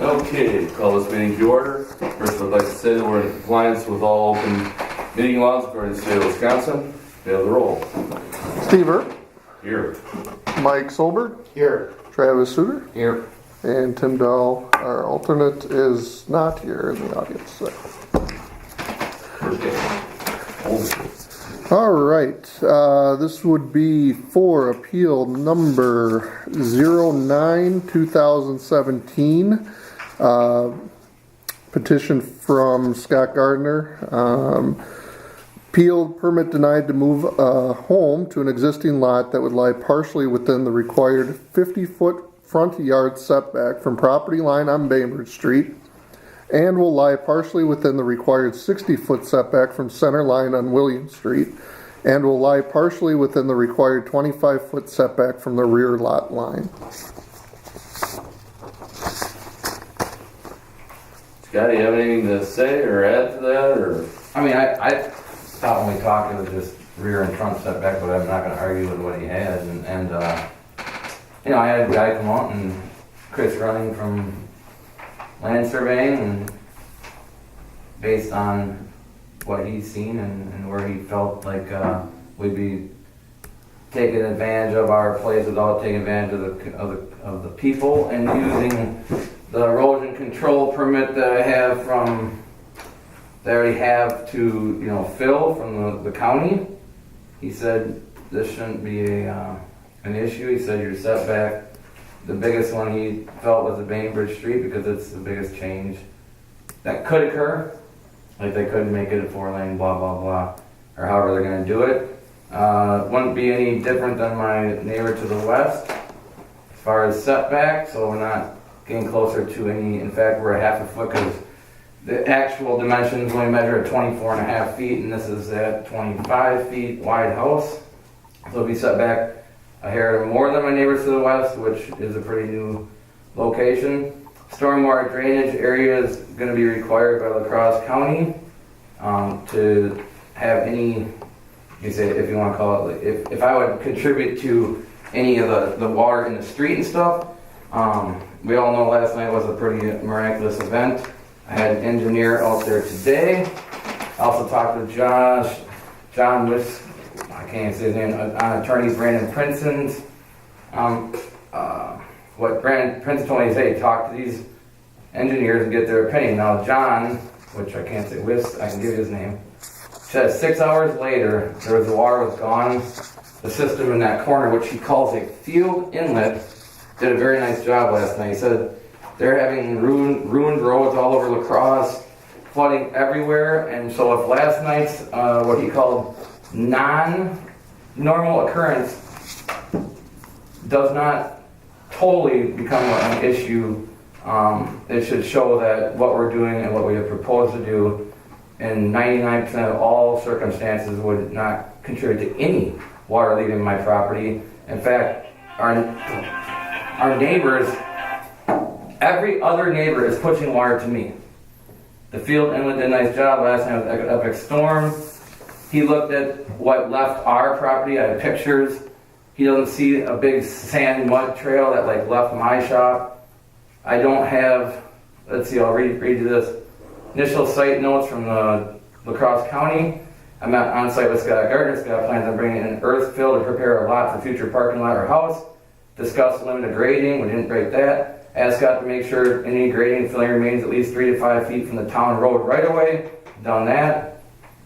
Okay, call this meeting to order. First, I'd like to say that we're in compliance with all open meeting laws according to the state of Wisconsin. May I have the roll? Steve Earp, Here. Mike Solberg, Here. Travis Suter, Here. and Tim Dahl, our alternate, is not here in the audience. All right, this would be for appeal number 09-2017, petition from Scott Gardner. Appeal permit denied to move a home to an existing lot that would lie partially within the required 50-foot front yard setback from property line on Bainbridge Street, and will lie partially within the required 60-foot setback from center line on William Street, and will lie partially within the required 25-foot setback from the rear lot line. Scott, do you have anything to say or add to that? Or I mean, I thought when we talked it was just rear and front setback, but I'm not going to argue with what he has. And you know, I had a guy come out and Chris running from land surveying, and based on what he's seen and where he felt like we'd be taking advantage of our place without taking advantage of the people, and using the erosion control permit that I have they already have to fill from the county. He said this shouldn't be an issue. He said your setback, the biggest one he felt was the Bainbridge Street, because it's the biggest change that could occur. Like they couldn't make it a 4-lane, blah, blah, blah, or however they're going to do it. Wouldn't be any different than my neighbor to the west as far as setback, so we're not getting closer to any. In fact, we're a half a foot, because the actual dimensions only measure at 24.5 feet, and this is at 25 feet wide house. So it'll be set back a hair more than my neighbors to the west, which is a pretty new location. Stormwater drainage area is going to be required by La Crosse County to have any, you say, if you want to call it, if I would contribute to any of the water in the street and stuff. We all know last night was a pretty miraculous event. I had an engineer out there today. I also talked to John Wiss, I can't say his name, on attorney Brandon Prinson's. What Brandon Prince told me is, hey, talk to these engineers and get their opinion. Now John, which I can't say Wiss, I can give you his name, said 6 hours later, the water was gone. The system in that corner, which he calls a field inlet, did a very nice job last night. He said they're having ruined roads all over La Crosse, flooding everywhere, and so if last night's what he called non-normal occurrence does not totally become an issue, it should show that what we're doing and what we have proposed to do in 99% of all circumstances would not contribute to any water leaving my property. In fact, our neighbors, every other neighbor is pushing water to me. The field inlet did a nice job last night with an epic storm. He looked at what left our property. I have pictures. He doesn't see a big sand mud trail that left my shop. I don't have, let's see, I'll read you this. Initial site notes from the La Crosse County. I'm on site with Scott Gardner. Scott plans on bringing in earth fill to prepare a lot for future parking lot or house. Discuss limited grading. We didn't break that. Asked Scott to make sure any grading and filling remains at least 3 to 5 feet from the town road right away. Done that.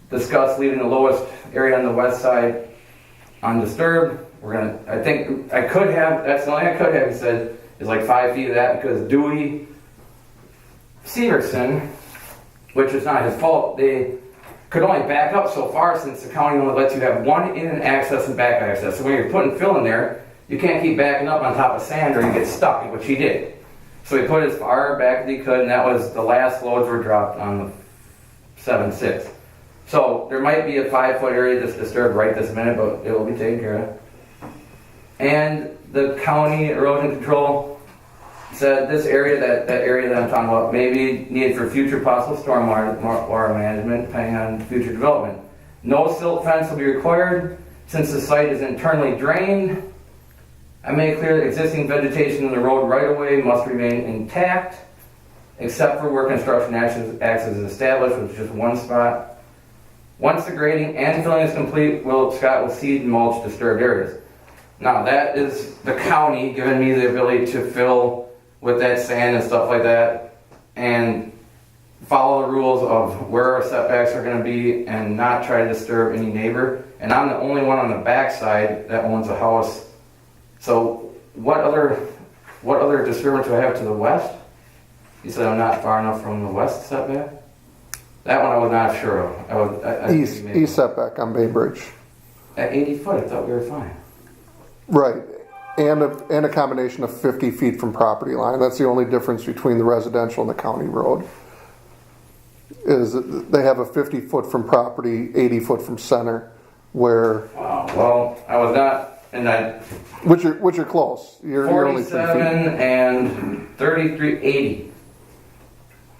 Discuss leaving the lowest area on the west side undisturbed. That's the only I could have, he said, is 5 feet of that, because Dewey Severson, which is not his fault, they could only back up so far since the county only lets you have one in access and back access. So when you're putting fill in there, you can't keep backing up on top of sand or you get stuck, which he did. So he put as far back as he could, and that was the last loads were dropped on the 7-6. So there might be a 5-foot area that's disturbed right this minute, but it will be taken care of. And the county erosion control said this area, that area that I'm talking about, may be needed for future possible stormwater water management, depending on future development. No silt fence will be required since the site is internally drained. I made clear that existing vegetation in the road right-of-way must remain intact. except for where construction access is established, with just one spot. Once the grading and filling is complete, Scott will seed and mulch disturbed areas. Now that is the county giving me the ability to fill with that sand and stuff like that, and follow the rules of where our setbacks are going to be and not try to disturb any neighbor. And I'm the only one on the backside that owns a house. So what other disturbance do I have to the west? You said I'm not far enough from the west setback? That one I was not sure of. East setback on Bainbridge. At 80 foot, I thought we were fine. Right, and a combination of 50 feet from property line. That's the only difference between the residential and the county road. Is that they have a 50 foot from property, 80 foot from center, where. Wow, well, I was not, and I. Which are close. You're only 3 47 feet. and 33, 80.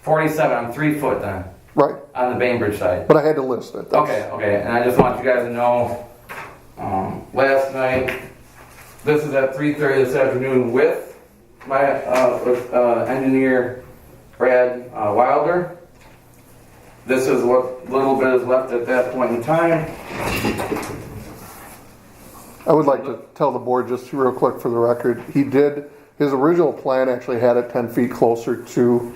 47, I'm 3 foot then, Right, on the Bainbridge side. but I had to list it. Okay, and I just want you guys to know, last night, this is at 3:30 this afternoon with my engineer Brad Wilder. This is what little bit is left at that point in time. I would like to tell the board just real quick for the record, his original plan actually had it 10 feet closer to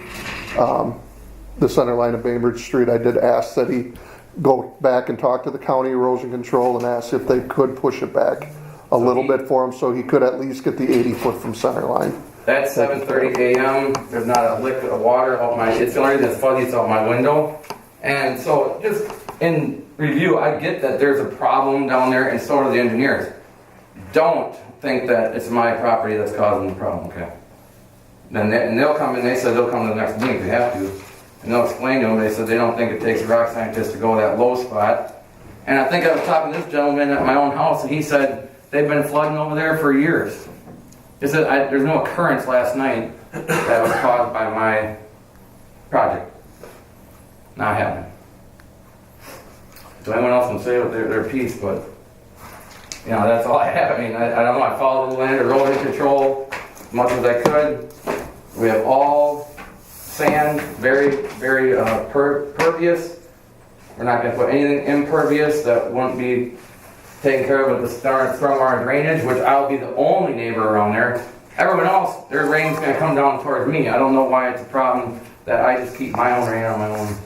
the center line of Bainbridge Street. I did ask that he go back and talk to the county erosion control and ask if they could push it back a little bit for him so he could at least get the 80 foot from center line. That's 7:30 a.m. There's not a lick of water out my, it's the only reason it's fuzzy, it's out my window. And so just in review, I get that there's a problem down there, and so do the engineers. Don't think that it's my property that's causing the problem, okay? Then they'll come in, they said they'll come to the next meeting if they have to. And they'll explain to them, they said they don't think it takes a rock scientist to go to that low spot. And I think I was talking to this gentleman at my own house, and he said they've been flooding over there for years. He said there's no occurrence last night that was caused by my project. Not happening. So anyone else can say with their piece, but you know, that's all I have. I mean, I don't know, I followed the land erosion control as much as I could. We have all sand, very, very pervious. We're not going to put anything impervious that won't be taken care of with the stormwater drainage, which I'll be the only neighbor around there. Everyone else, their rain's going to come down towards me. I don't know why it's a problem that I just keep my own rain on my own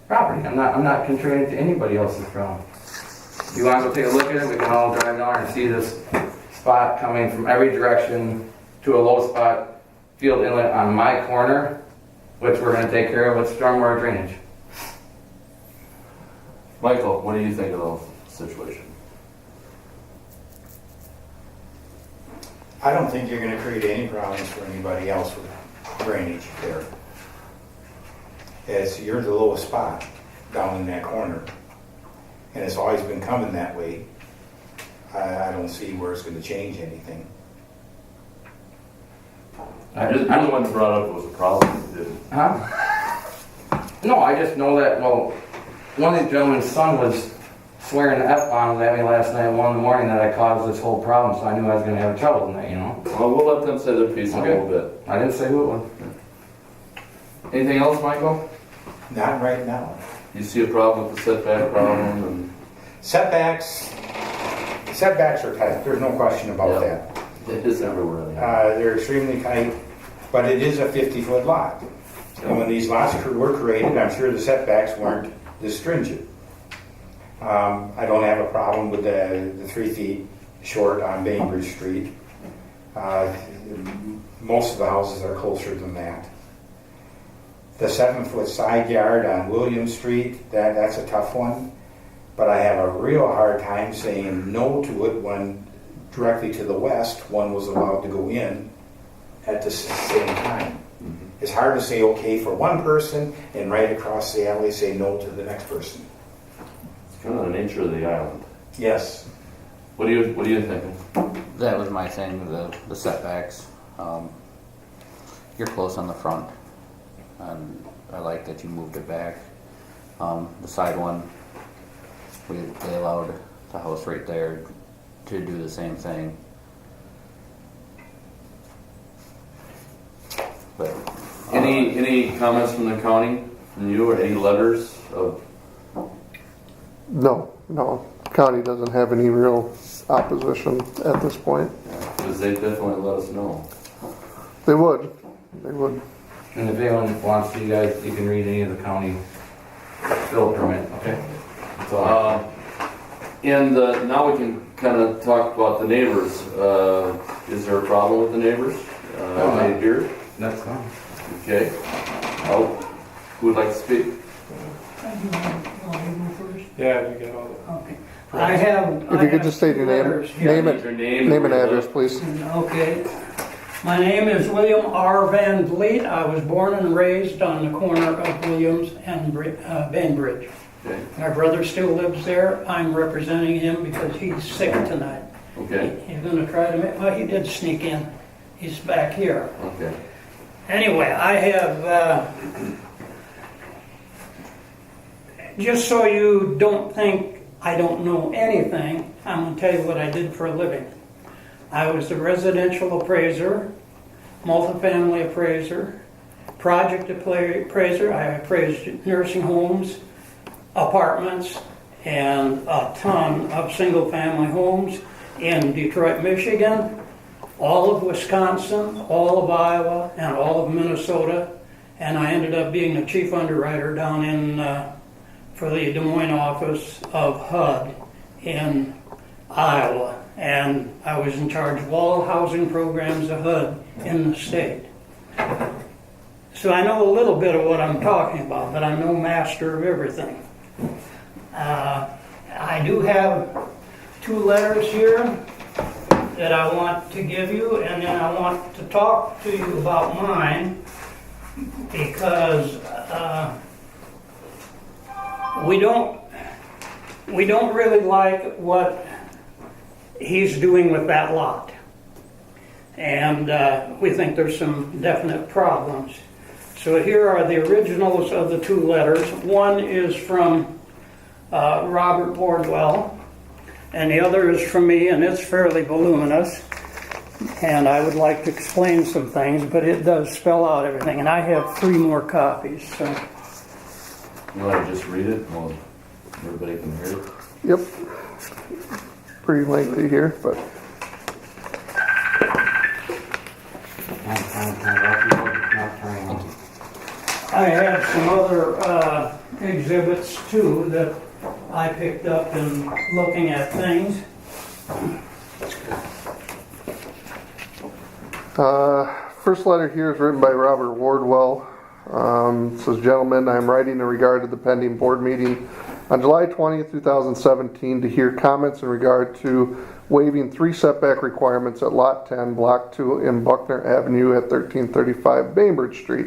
property. I'm not contributing to anybody else's problem. If you want to go take a look at it, we can all drive down and see this spot coming from every direction to a low spot field inlet on my corner, which we're going to take care of with stormwater drainage. Michael, what do you think of the situation? I don't think you're going to create any problems for anybody else with drainage there. As you're the lowest spot down in that corner, and it's always been coming that way. I don't see where it's going to change anything. You're the one that brought up it was a problem. Huh? No, I just know that, well, one of these gentlemen's son was swearing F-bombs at me last night at 1 in the morning that I caused this whole problem, so I knew I was going to have trouble tonight, you know? Well, we'll let them say their piece in a little bit. I didn't say who it was. Anything else, Michael? Not right now. You see a problem with the setback problem? And Setbacks are tight. There's no question about Yeah. It is everywhere. that. They're extremely tight, but it is a 50-foot lot. And when these lots were created, I'm sure the setbacks weren't this stringent. I don't have a problem with the 3 feet short on Bainbridge Street. Most of the houses are closer than that. The 7-foot side yard on William Street, that's a tough one. But I have a real hard time saying no to it when directly to the west, one was allowed to go in at the same time. It's hard to say okay for one person and right across the alley say no to the next person. It's kind of the nature of the island. Yes. What are you thinking? That was my thing, the setbacks. You're close on the front, and I like that you moved it back. The side one, they allowed the house right there to do the same thing. But Any Any comments from the county, from you, or any letters of, No, county doesn't have any real opposition at this point. because they definitely let us know. They would. And if anyone wants to, you guys, you can read any of the county bill permit, okay? So, And now we can kind of talk about the neighbors. Is there a problem with the neighbors? Any here? that's fine. Okay. Who would like to speak? Yeah, you get all Okay. I have. If you could just state your name, Your name name and address, please. Okay. My name is William R. Van Vliet. I was born and raised on the corner of Williams and Bainbridge. Okay. My brother still lives there. I'm representing him because he's sick tonight. Okay. He's gonna try to make, well, he did sneak in. He's back here. Okay. Anyway, I have, just so you don't think I don't know anything, I'm going to tell you what I did for a living. I was a residential appraiser, multifamily appraiser, project appraiser. I appraised nursing homes, apartments, and a ton of single-family homes in Detroit, Michigan, all of Wisconsin, all of Iowa, and all of Minnesota. And I ended up being the chief underwriter down in for the Des Moines office of HUD in Iowa. And I was in charge of all housing programs of HUD in the state. So I know a little bit of what I'm talking about, but I'm no master of everything. I do have 2 letters here that I want to give you, and then I want to talk to you about mine because we don't really like what he's doing with that lot, and we think there's some definite problems. So here are the originals of the 2 letters. One is from Robert Wardwell, and the other is from me, and it's fairly voluminous. And I would like to explain some things, but it does spell out everything. And I have 3 more copies. So. You want to just read it? Well, everybody can hear it. Yep. Pretty lengthy here, but I have some other exhibits too that I picked up in looking at things. first letter here is written by Robert Wardwell. It says, "Gentlemen, I am writing in regard to the pending board meeting on July 20th, 2017 to hear comments in regard to waiving 3 setback requirements at Lot 10, Block 2 in Buckner Avenue at 1335 Bainbridge Street.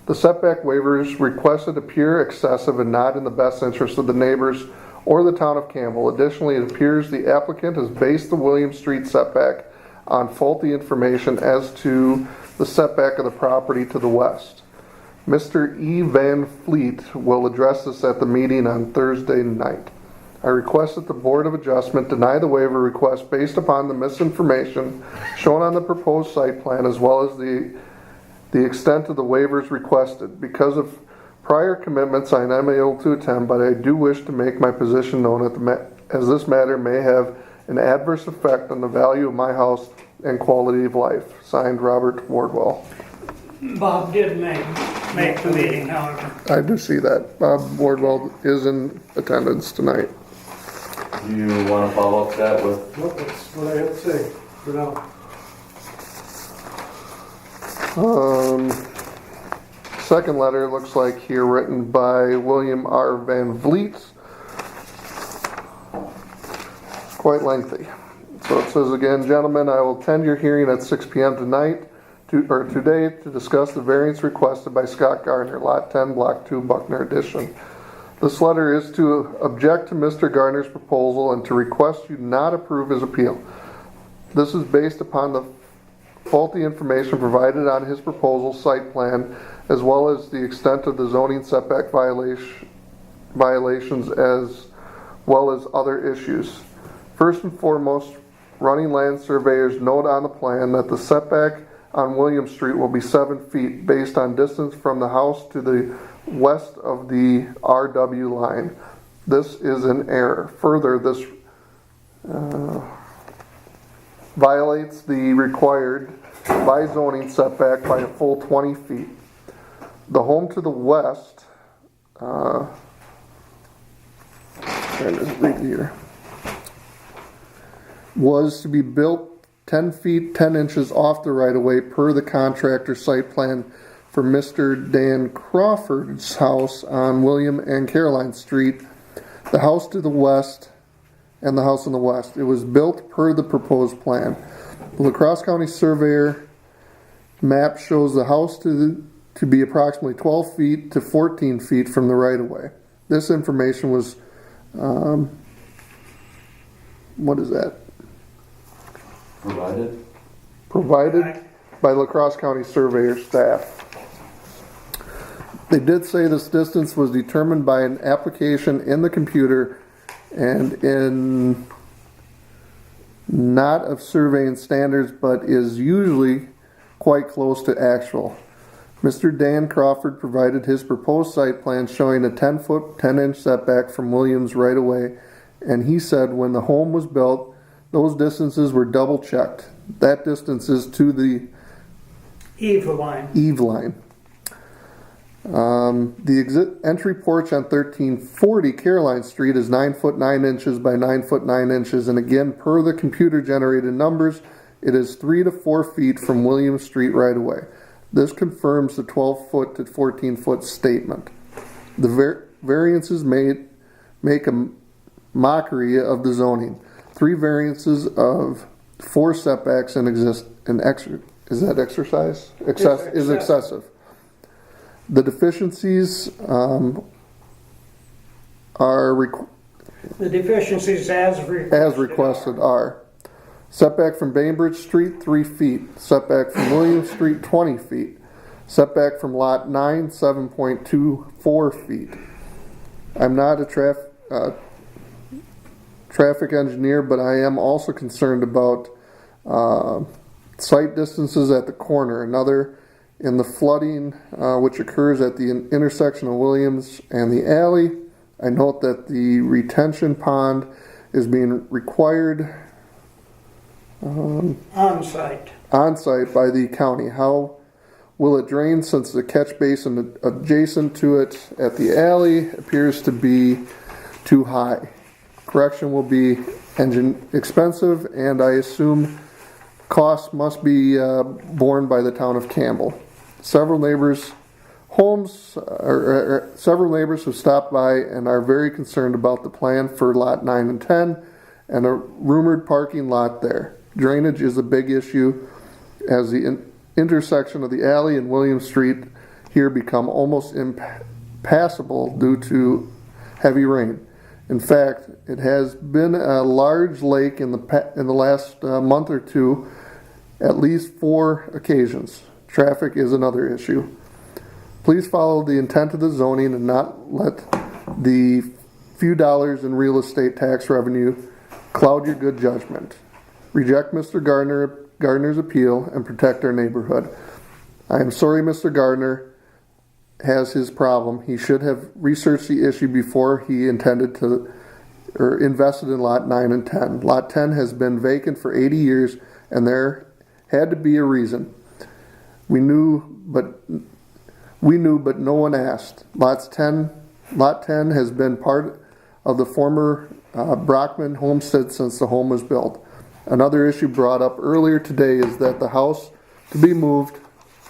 The setback waivers requested appear excessive and not in the best interest of the neighbors or the town of Campbell. Additionally, it appears the applicant has based the Williams Street setback on faulty information as to the setback of the property to the west. Mr. E. Van Fleet will address this at the meeting on Thursday night. I request that the Board of Adjustment deny the waiver request based upon the misinformation shown on the proposed site plan as well as the extent of the waivers requested. Because of prior commitments, I am unable to attend, but I do wish to make my position known as this matter may have an adverse effect on the value of my house and quality of life." Signed, Robert Wardwell. Bob did make the meeting, however. I do see that. Bob Wardwell is in attendance tonight. Do you want to follow up that with? Nope, that's what I have to say for now. Second letter looks like here written by William R. Van Vliet. Quite lengthy. So it says again, "Gentlemen, I will attend your hearing at 6 p.m. today to discuss the variance requested by Scott Gardner, Lot 10, Block 2, Buckner Addition. This letter is to object to Mr. Gardner's proposal and to request you not approve his appeal. This is based upon the faulty information provided on his proposal site plan as well as the extent of the zoning setback violations as well as other issues. First and foremost, running land surveyors note on the plan that the setback on William Street will be 7 feet based on distance from the house to the west of the RW line. This is an error. Further, this violates the required by zoning setback by a full 20 feet. The home to the west, trying to read here, was to be built 10 feet 10 inches off the right of way per the contractor site plan for Mr. Dan Crawford's house on William and Caroline Street. The house to the west and the house in the west. It was built per the proposed plan. The La Crosse County Surveyor map shows the house to be approximately 12 feet to 14 feet from the right of way. This information was, what is that? Provided by La Crosse County Surveyor staff. They did say this distance was determined by an application in the computer and in not of surveying standards, but is usually quite close to actual. Mr. Dan Crawford provided his proposed site plan showing a 10-foot, 10-inch setback from Williams right away, and he said when the home was built, those distances were double checked. That distance is to the Eve line. Eve line. The entry porch on 1340 Caroline Street is 9 foot 9 inches by 9 foot 9 inches, and again, per the computer generated numbers, it is 3 to 4 feet from William Street right away. This confirms the 12 foot to 14 foot statement. The variances make a mockery of the zoning. 3 variances of 4 setbacks is excessive. The deficiencies The deficiencies as requested are setback from Bainbridge Street 3 feet, setback from William Street 20 feet, setback from lot 9 7.24 feet. I'm not a traffic engineer, but I am also concerned about sight distances at the corner. Another in the flooding, which occurs at the intersection of Williams and the alley. I note that the retention pond is being required on-site. by the county. How will it drain since the catch basin adjacent to it at the alley appears to be too high? Correction will be expensive, and I assume costs must be borne by the town of Campbell. Several neighbors have stopped by and are very concerned about the plan for lot 9 and 10 and a rumored parking lot there. Drainage is a big issue as the intersection of the alley and William Street here become almost impassable due to heavy rain. In fact, it has been a large lake in the last month or two, at least 4 occasions. Traffic is another issue. Please follow the intent of the zoning and not let the few dollars in real estate tax revenue cloud your good judgment. Reject Mr. Gardner's appeal and protect our neighborhood. I am sorry Mr. Gardner has his problem. He should have researched the issue before he invested in lot 9 and 10. Lot 10 has been vacant for 80 years and there had to be a reason. We knew, but no one asked. Lot 10 has been part of the former Brockman homestead since the home was built. Another issue brought up earlier today is that the house to be moved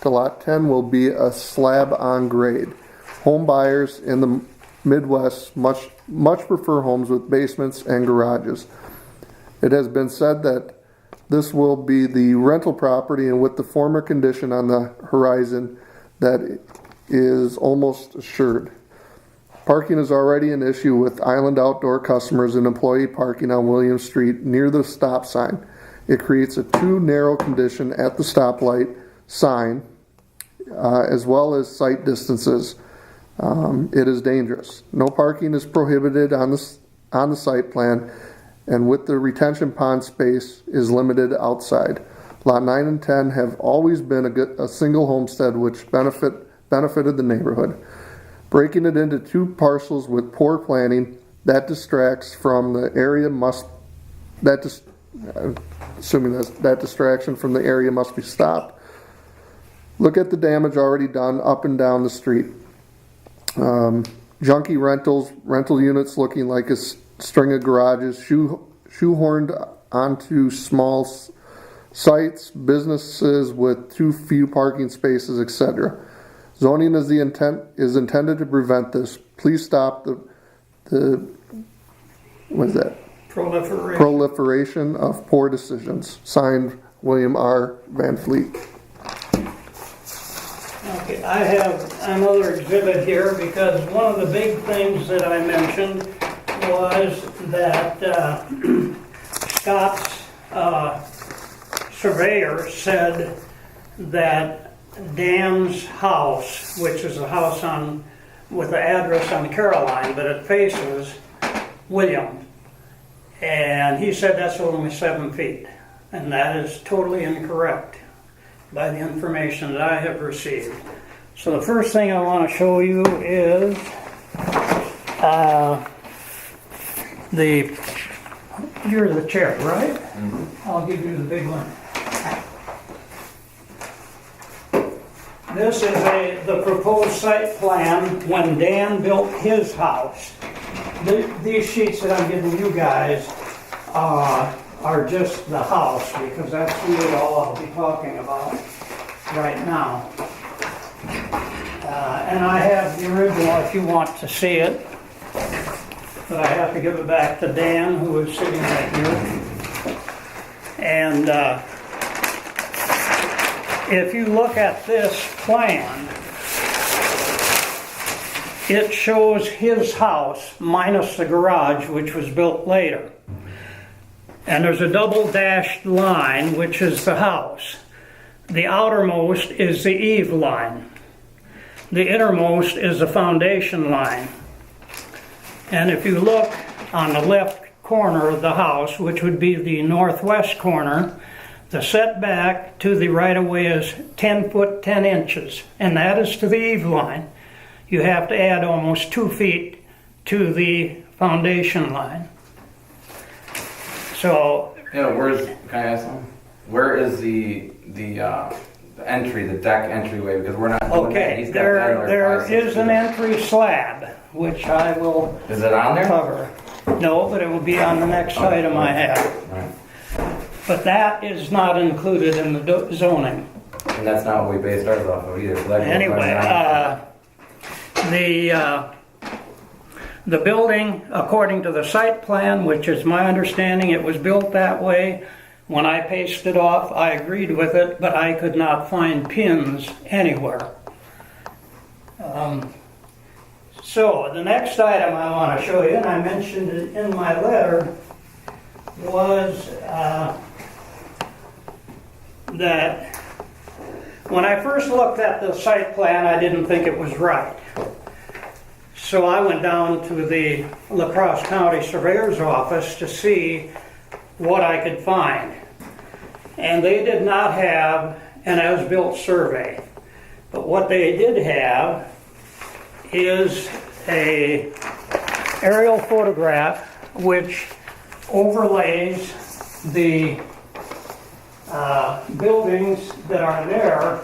to lot 10 will be a slab on grade. Home buyers in the Midwest much prefer homes with basements and garages. It has been said that this will be the rental property, and with the former condition on the horizon, that is almost assured. Parking is already an issue with Island Outdoor customers and employee parking on William Street near the stop sign. It creates a too narrow condition at the stoplight sign, as well as sight distances. It is dangerous. No parking is prohibited on the site plan, and with the retention pond space is limited outside. Lot 9 and 10 have always been a single homestead which benefited the neighborhood. Breaking it into two parcels with poor planning, that distracts from the area assuming that distraction from the area must be stopped. Look at the damage already done up and down the street. Junky rental units looking like a string of garages, shoehorned onto small sites, businesses with too few parking spaces, etc. Zoning is intended to prevent this. Please stop the what is that? Proliferation of poor decisions. Signed, William R. Van Fleet. Okay, I have another exhibit here because one of the big things that I mentioned was that Scott's surveyor said that Dan's house, which is a house with the address on Caroline, but it faces William. And he said that's only 7 feet. And that is totally incorrect by the information that I have received. So the first thing I want to show you is you're the chair, right? Mm-hmm. I'll give you the big one. This is the proposed site plan when Dan built his house. These sheets that I'm giving you guys are just the house, because that's really all I'll be talking about right now. And I have the original if you want to see it, but I have to give it back to Dan, who is sitting right here. And if you look at this plan, it shows his house minus the garage, which was built later. And there's a double dashed line, which is the house. The outermost is the eave line. The innermost is the foundation line. And if you look on the left corner of the house, which would be the northwest corner, the setback to the right-of-way is 10 foot 10 inches, and that is to the eave line. You have to add almost 2 feet to the foundation line. So, Yeah, can I ask something? Where is the entry, the deck entryway? Because we're not doing that. okay, He's got that in there our is an entry slab, which I will Is it on there? cover. No, but it will be on the next item I have. Right. But that is not included in the zoning. And that's not what we based ours off of either. So that goes Anyway, right on. the building, according to the site plan, which is my understanding, it was built that way. When I pasted off, I agreed with it, but I could not find pins anywhere. So the next item I want to show you, and I mentioned it in my letter, was that when I first looked at the site plan, I didn't think it was right. So I went down to the La Crosse County Surveyor's office to see what I could find. And they did not have an as-built survey. But what they did have is a aerial photograph which overlays the buildings that are there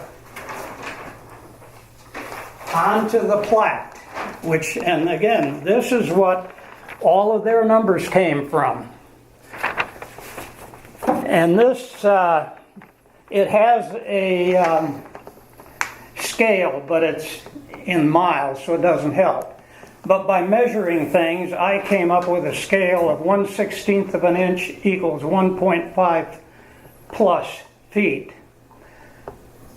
onto the plat, which, and again, this is what all of their numbers came from. And this, it has a scale, but it's in miles, so it doesn't help. But by measuring things, I came up with a scale of 1/16 of an inch equals 1.5 plus feet.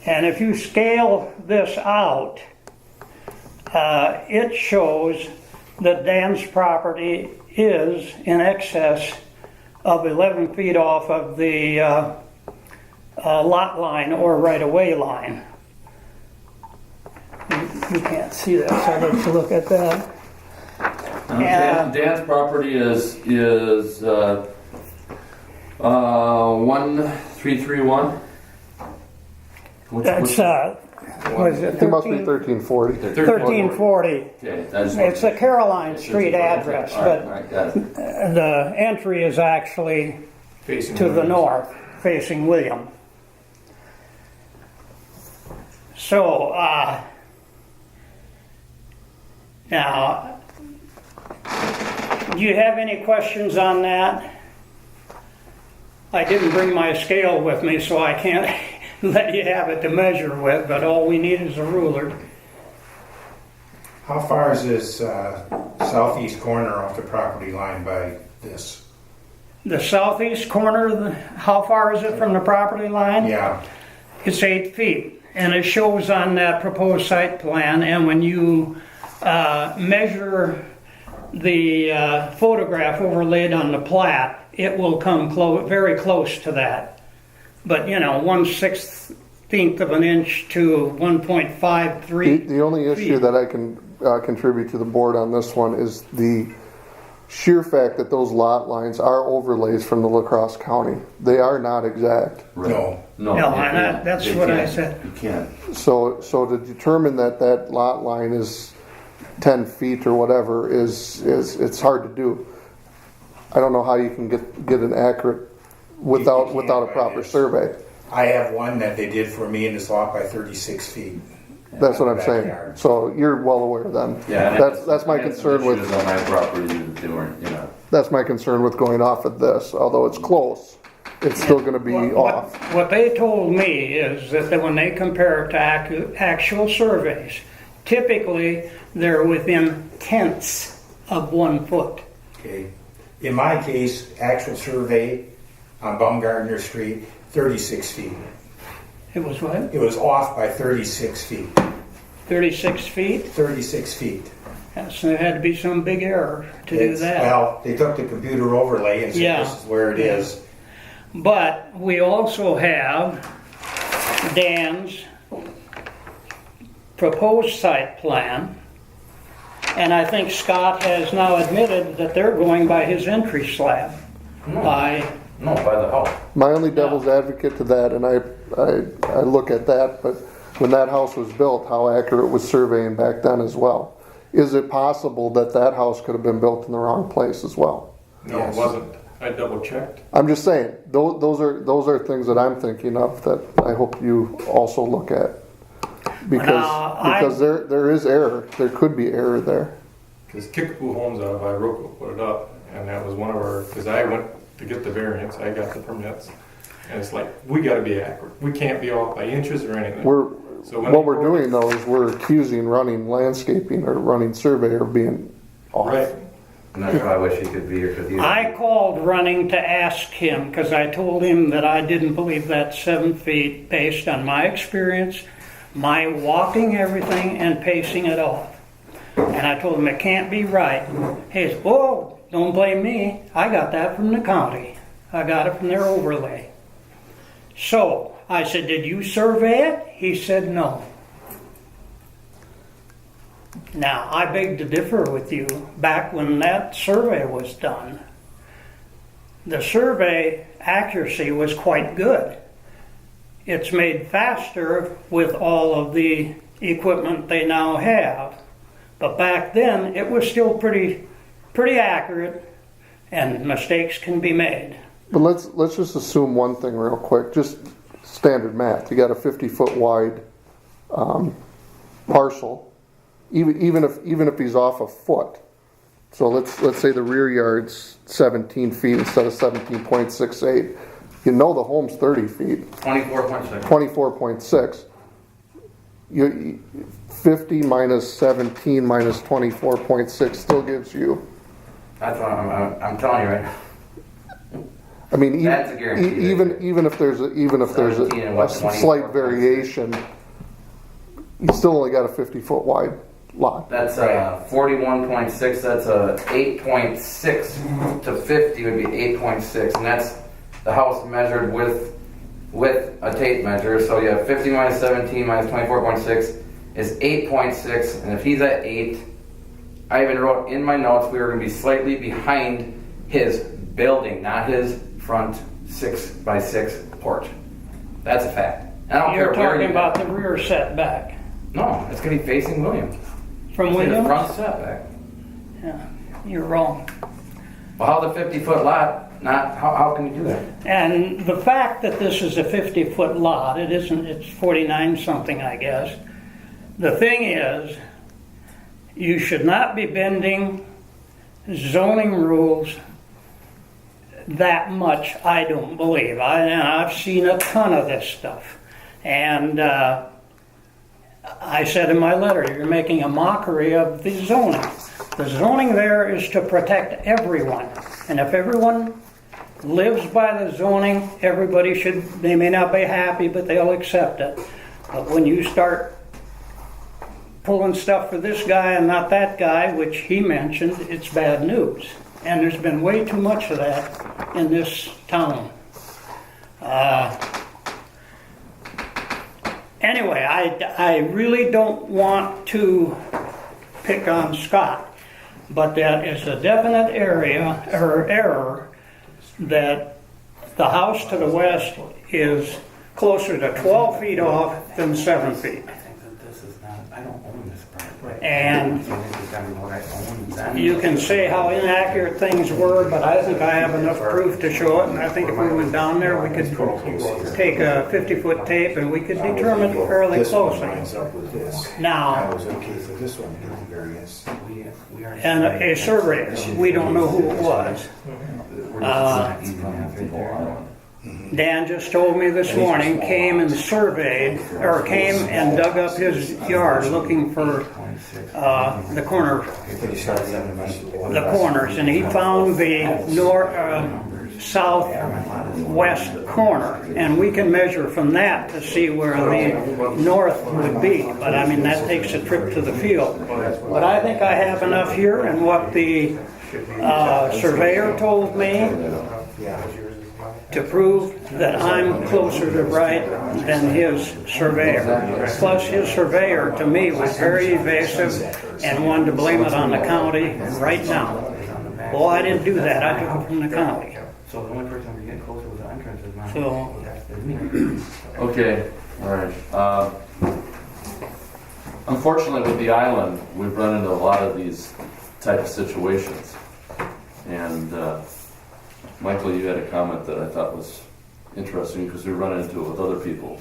And if you scale this out, it shows that Dan's property is in excess of 11 feet off of the lot line or right-of-way line. You can't see that, so I'd like to look at that. Dan's property is 1331. That's, what is it, It must be 13? 1340. 1340. Okay, I just It's a Caroline Street address, All right, all but right, got it. the entry is actually Facing to the Williams. north, facing William. So, now, do you have any questions on that? I didn't bring my scale with me, so I can't let you have it to measure with, but all we need is a ruler. How far is this southeast corner off the property line by this? The southeast corner, how far is it from the property line? Yeah, It's 8 feet, and it shows on that proposed site plan, and when you measure the photograph overlaid on the plat, it will come very close to that. But, 1/16th of an inch to 1.53. The only issue that I can contribute to the board on this one is the sheer fact that those lot lines are overlays from the La Crosse County. They are not exact. no. No, No, you and can't. that's You what I can't. said. You can't. So to determine that lot line is 10 feet or whatever it's hard to do. I don't know how you can get an accurate without can't, a I proper guess. survey. I have one that they did for me in this lot by 36 feet. That's what I'm saying. Backyard. So you're well aware then. Yeah, and That's my I had some concern with, issues on my property that they weren't, that's my concern with going off of this. Although it's close, it's still gonna be off. What they told me is that when they compare it to actual surveys, typically they're within tenths of 1 foot. Okay. In my case, actual survey on Baumgartner Street, 36 feet. It was what? It was off by 36 feet. 36 feet? 36 feet. So there had to be some big error to do that. Well, they took the computer overlay and said Yeah. this is where it is. But we also have Dan's proposed site plan, and I think Scott has now admitted that they're going by his entry slab. By, No, by the house. My only devil's advocate to that, and I look at that, but when that house was built, how accurate was surveying back then as well? Is it possible that that house could have been built in the wrong place as well? No, Yes. it wasn't. I double checked. I'm just saying, those are things that I'm thinking of that I hope you also look at. Because there is error, there could be error there. Because Kickapoo Homes out of Iroquois put it up, and that was one of our, because I went to get the variance, I got the permits, and it's like, we gotta be accurate. We can't be off by inches or anything. So when What they we're wrote doing though is we're accusing running landscaping or running surveyor being off. Right. And that's why I wish he could be here, because he. I called running to ask him, because I told him that I didn't believe that 7 feet based on my experience, my walking everything and pacing it off. And I told him it can't be right. He said, "Oh, don't blame me. I got that from the county. I got it from their overlay." So I said, "Did you survey it?" He said, "No." Now, I beg to differ with you. Back when that survey was done, the survey accuracy was quite good. It's made faster with all of the equipment they now have. But back then, it was still pretty accurate, and mistakes can be made. But let's just assume one thing real quick, just standard math. You got a 50-foot wide parcel, even if he's off a foot. So let's say the rear yard's 17 feet instead of 17.68. You know the home's 30 feet, 24.6. 24.6. You 50 minus 17 minus 24.6 still gives you. That's what I'm telling you right now. I mean, That's a guarantee. even if there's a 17 and what, slight 24.6? variation, you still only got a 50-foot wide lot. That's 41.6. That's a 8.6 to 50 would be 8.6, and that's the house measured with a tape measure. So you have 50 minus 17 minus 24.6 is 8.6, and if he's at 8, I even wrote in my notes we were going to be slightly behind his building, not his front 6x6 porch. That's a fact. And I don't care You're where talking you- about the rear setback No, it's gonna be facing Williams. from It's gonna be the Williams? front setback. Yeah, you're wrong. Well, how the 50-foot lot, how can you do that? And the fact that this is a 50-foot lot, it isn't, it's 49 something, I guess. The thing is, you should not be bending zoning rules that much, I don't believe. And I've seen a ton of this stuff. And I said in my letter, you're making a mockery of the zoning. The zoning there is to protect everyone. And if everyone lives by the zoning, everybody should, they may not be happy, but they'll accept it. But when you start pulling stuff for this guy and not that guy, which he mentioned, it's bad news. And there's been way too much of that in this town. Anyway, I really don't want to pick on Scott, but that is a definite area or error that the house to the west is closer to 12 feet off than 7 feet. I think that this is not, I don't own this property. And So this is gonna be what I own, then. you can say how inaccurate things were, but I think I have enough proof to show it, and I think if we went down there, we could take a 50-foot tape and we could determine it fairly This one closely. lines up with this. I Now, was okay for this one, to get the variance. We are. and a surveyor, we don't know who it was. Dan just told me this morning, came and surveyed, or came and dug up his yard looking for the corner, But he started letting them- the corners, and he found the southwest corner, and we can measure from that to see where the north would be. But I mean, that takes a trip to the field. But I think I have enough here, and what the surveyor told me Yeah. to prove that I'm closer to right than his surveyor. Plus, his surveyor, to me, was very evasive and wanted to blame it on the county right now. Well, I didn't do that, I took it from the county. So the only person we get closer with the entrance is mine. So- Is me. Okay, all right. Unfortunately, with the island, we've run into a lot of these type of situations. And Michael, you had a comment that I thought was interesting because we run into it with other people.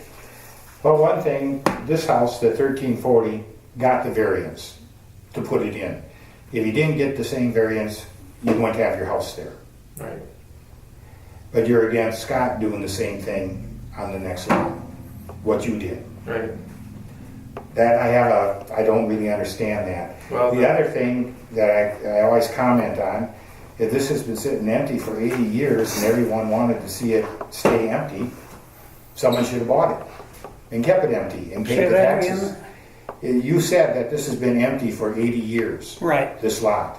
Well, one thing, this house, the 1340, got the variance to put it in. If you didn't get the same variance, you wouldn't have your house there. Right. But you're against Scott doing the same thing on the next lot, what you did. Right. That I don't really understand that. Well, The other thing that I always comment on, if this has been sitting empty for 80 years and everyone wanted to see it stay empty, someone should have bought it and kept it empty and Say paid the that taxes. You said that this has been empty for 80 years, Right. this lot.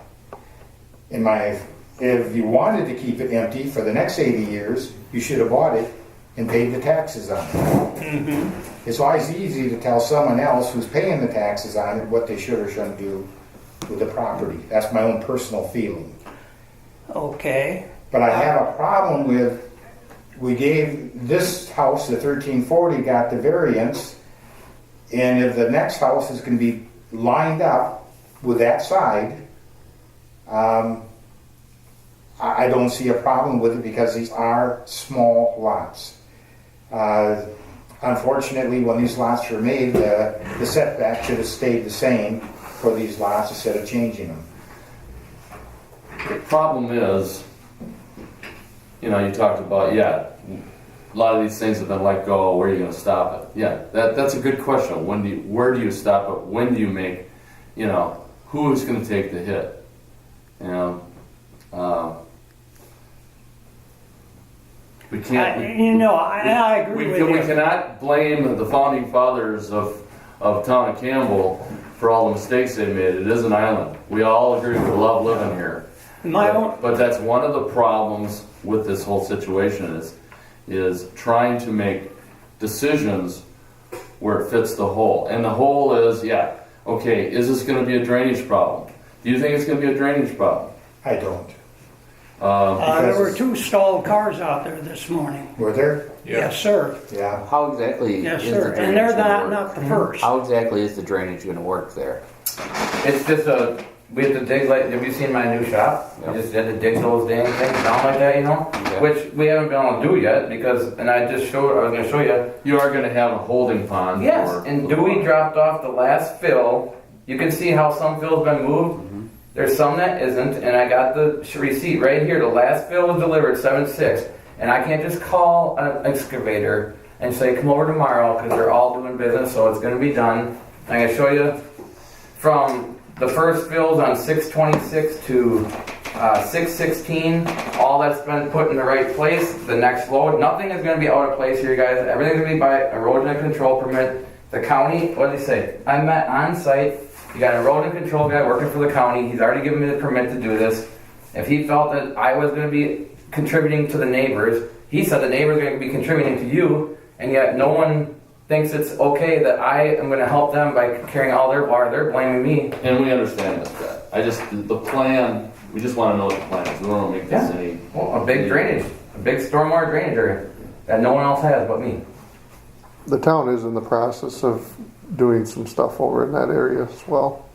If you wanted to keep it empty for the next 80 years, you should have bought it and paid the taxes on it. It's always easy to tell someone else who's paying the taxes on it what they should or shouldn't do with the property. That's my own personal feeling. Okay, But I have a problem with, we gave this house, the 1340, got the variance, and if the next house is gonna be lined up with that side, I don't see a problem with it because these are small lots. Unfortunately, when these lots were made, the setback should have stayed the same for these lots instead of changing them. The problem is, you know, you talked about, yeah, a lot of these things have been let go. Where are you going to stop it? Yeah, that's a good question. Where do you stop it? When do you make, you know, who is going to take the hit? You know, we can't. I agree with We you. cannot blame the founding fathers of town of Campbell for all the mistakes they made. It is an island. We all agree we love living here. But that's one of the problems with this whole situation is trying to make decisions where it fits the whole. And the whole is, yeah, okay, is this going to be a drainage problem? Do you think it's going to be a drainage problem? I don't. There were 2 stalled cars out there this morning. Were there? Yes, sir. Yeah. How exactly Yes, is sir. the And drainage they're gonna work? not the first. How exactly is the drainage gonna work there? It's just we have to dig, like, have you seen my new shop? Yep. We just had to dig those dang things down like that, you know? Okay. Which we haven't been able to do yet because, and I was gonna show you. You are gonna have a holding pond. Yes, for- and Dewey dropped off the last fill. You can see how some fill's been moved. There's some that isn't, and I got the receipt right here. The last fill was delivered 7/6, and I can't just call an excavator and say come over tomorrow because they're all doing business, so it's going to be done. I'm going to show you from the first fills on 6/26 to 6/16. All that's been put in the right place. The next load, nothing is going to be out of place here, guys. Everything's going to be by erosion control permit. The county, what did they say? I met on site. You got an erosion control guy working for the county. He's already given me the permit to do this. If he felt that I was going to be contributing to the neighbors, he said the neighbors are going to be contributing to you, and yet no one thinks it's okay that I am going to help them by carrying all their water. They're blaming me. And we understand that. I just, the plan, we just wanna know what the plan is. We don't wanna make this Yeah. any. Well, a big drainage, a big stormwater drainage area that no one else has but me. The town is in the process of doing some stuff over in that area as well.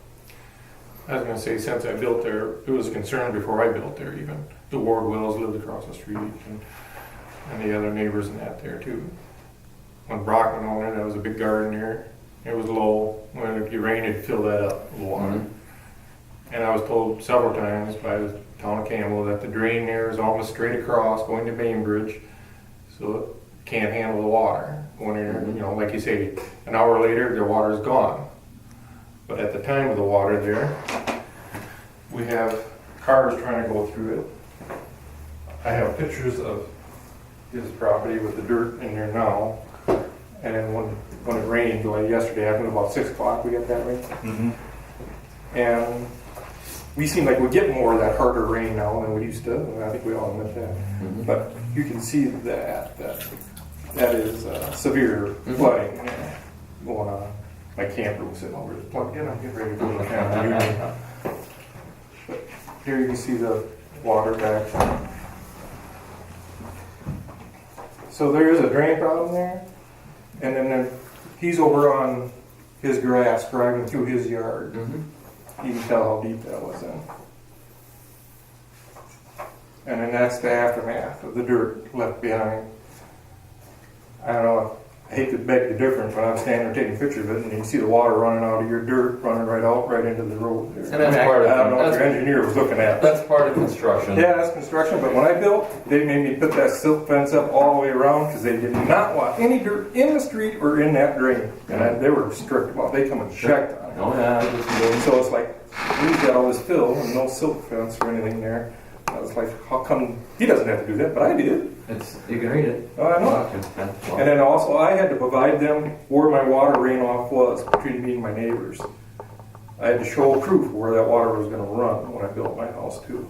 I was gonna say, since I built there, it was a concern before I built there even. The Wardwells lived across the street and the other neighbors in that there too. When Brockman owned it, there was a big garden there. It was low. When it rained, it'd fill that up with water. And I was told several times by the town of Campbell that the drain there is almost straight across going to Bainbridge. So it can't handle the water going in there. You know, like you say, an hour later, the water is gone. But at the time of the water there, we have cars trying to go through it. I have pictures of his property with the dirt in there now. And then when it rained, like yesterday, happened about 6 o'clock, we got that rain. And we seem like we get more of that harder rain now than we used to, and I think we all admit that. But you can see that is severe flooding going on. My camper was sitting over there plugged in. I'm getting ready to go to the camper. But here you can see the water back. So there is a drain problem there, and then he's over on his grass driving through his yard. You can tell how deep that was in. And then that's the aftermath of the dirt left behind. I don't know, I hate to beg the difference when I'm standing there taking pictures of it and you see the water running out of your dirt, running right into the road there. And that's part of I don't know what it. your engineer was looking at. That's part of construction. Yeah, that's construction, but when I built, they made me put that silk fence up all the way around because they did not want any dirt in the street or in that drain. And they were strict about it. They come and checked on it. Oh, yeah, I just- So it's like, we've got all this fill and no silk fence or anything there. I was like, how come he doesn't have to do that? But I did. You can read it. Oh, I know. And then also, I had to provide them where my water runoff was between me and my neighbors. I had to show proof where that water was going to run when I built my house too.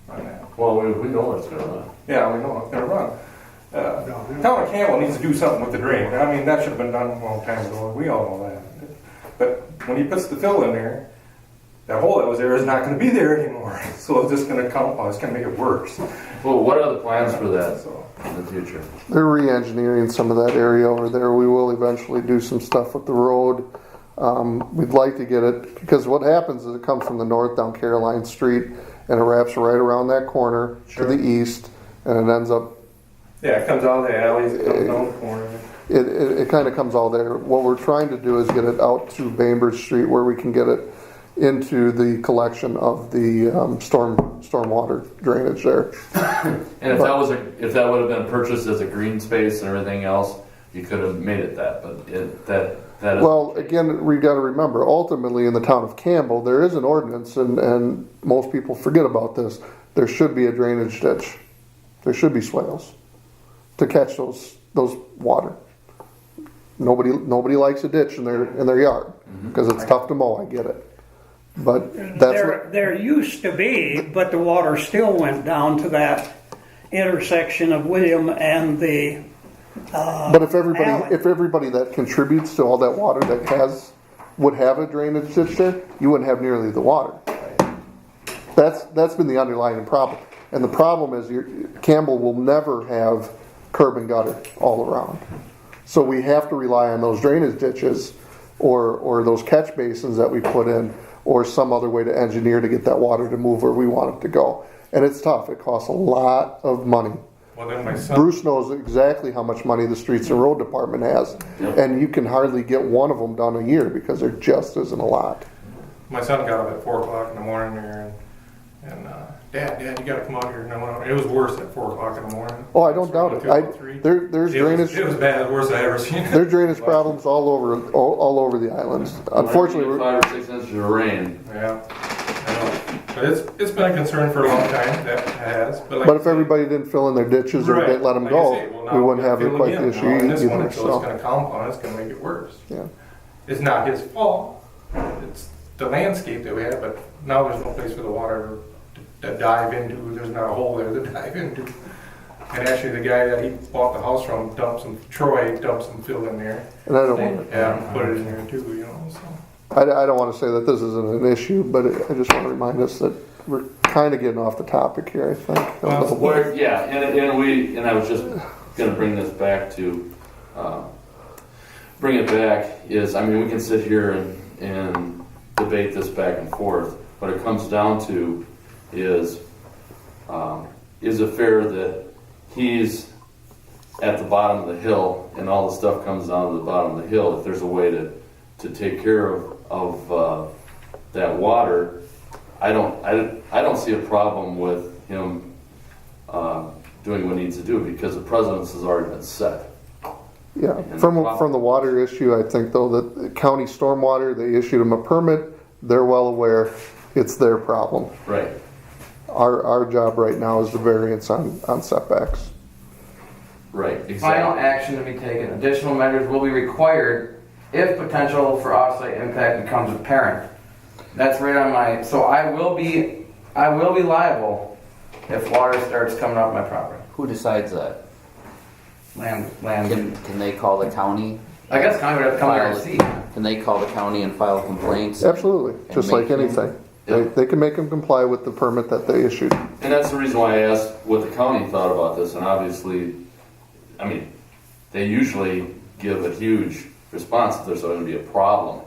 On that. Well, we know it's gonna run. Yeah, we know it's going to run. Town of Campbell needs to do something with the drain. I mean, that should have been done a long time ago. We all know that. But when he puts the fill in there, that hole that was there is not going to be there anymore. So it's just going to compound. It's going to make it worse. Well, what are the plans for that So. in the future? They're re-engineering some of that area over there. We will eventually do some stuff with the road. We'd like to get it, because what happens is it comes from the north down Caroline Street and it wraps right around that corner to the east, and it ends up, Yeah, it comes out of the alleys, it comes down the corner. it kind of comes all there. What we're trying to do is get it out to Bainbridge Street where we can get it into the collection of the stormwater drainage there. And if that would have been purchased as a green space and everything else, you could have made it that, but that is. Well, again, we've got to remember, ultimately in the town of Campbell, there is an ordinance, and most people forget about this. There should be a drainage ditch. There should be swales to catch those water. Nobody likes a ditch in their yard because it's tough to mow. I get it, but There used to be, but the water still went down to that intersection of William and the. But if alley. everybody that contributes to all that water would have a drainage ditch there, you wouldn't have nearly the water. That's been the underlying problem. And the problem is Campbell will never have curb and gutter all around. So we have to rely on those drainage ditches or those catch basins that we put in or some other way to engineer to get that water to move where we want it to go. And it's tough. It costs a lot of money. Well, then my son, Bruce knows exactly how much money the Streets and Road Department has. Yep. And you can hardly get one of them done a year because there just isn't a lot. my son got up at 4 o'clock in the morning there and Dad, you gotta come out here. And I went out. It was worse at 4 o'clock in the morning. Oh, I don't doubt it. There's drainage. It was bad, worst I ever seen. There's drainage problems all over the islands. Unfortunately, Whenever you get 5 or 6 inches of rain. Yeah, I know. But it's been a concern for a long time. That has. But, like but if everybody didn't fill in their ditches or right, didn't let them like go, I say, well, now we wouldn't gotta have fill quite again. the issue Now, and this one, either. so So, it's going to compound. It's going to make it worse. yeah. It's not his fault. It's the landscape that we have. But now there's no place for the water to dive into. There's not a hole there to dive into. And actually, the guy that he bought the house from Troy dumped some fill in there. And I don't want Yeah, and put it in there too, you know. So. I don't want to say that this isn't an issue, but I just want to remind us that we're kind of getting off the topic here, I think. Well, Yeah, and I was just gonna bring this back to, bring it back is, I mean, we can sit here and debate this back and forth. What it comes down to is it fair that he's at the bottom of the hill and all the stuff comes down to the bottom of the hill? If there's a way to take care of that water, I don't see a problem with him doing what he needs to do because the precedence has already been set. Yeah, from the water issue, I think though that the county stormwater, they issued them a permit. They're well aware it's their problem. Right. Our job right now is the variance on setbacks. Right. Final Exactly. action to be taken. Additional measures will be required if potential for off-site impact becomes apparent. That's right on my. So I will be liable if water starts coming off my property. Who decides that? Land. Can they call the county? I guess county would have to come here and see. Can they call the county and file complaints? Absolutely, just like make anything. Yeah. They can make them comply with the permit that they issued. And that's the reason why I asked what the county thought about this. And obviously, I mean, they usually give a huge response if there's going to be a problem,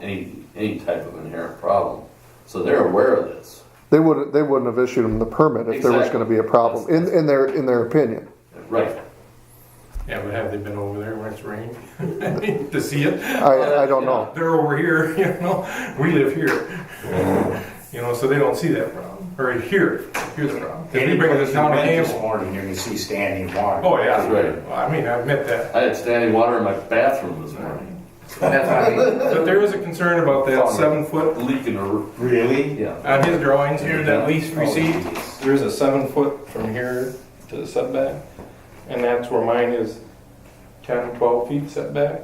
any type of inherent problem. So they're aware of this. They wouldn't have issued them the permit if there was Exactly. going to be a problem in their opinion. Right. Yeah, but have they been over there when it's rained to see it? I don't know. They're over here, you know. We live here, you know, so they don't see that problem or hear the problem. If we bring this down to this Campbell. morning, you can see standing water. Oh yeah, That's right. Well, I mean, I admit that, I had standing water in my bathroom this morning. That's what I mean. but there is a concern about that 7 foot Leak in the roof. Really? Yeah. on his drawings here. That lease receipt. geez. There's a 7 foot from here to the setback, and that's where mine is 10, 12 feet setback.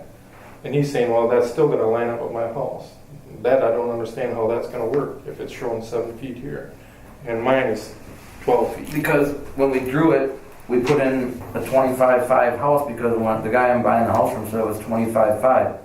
And he's saying, well, that's still going to line up with my house. That I don't understand how that's going to work if it's showing 7 feet here, and mine is 12 feet. Because when we drew it, we put in a 25.5 house because the guy I'm buying the house from said it was 25.5.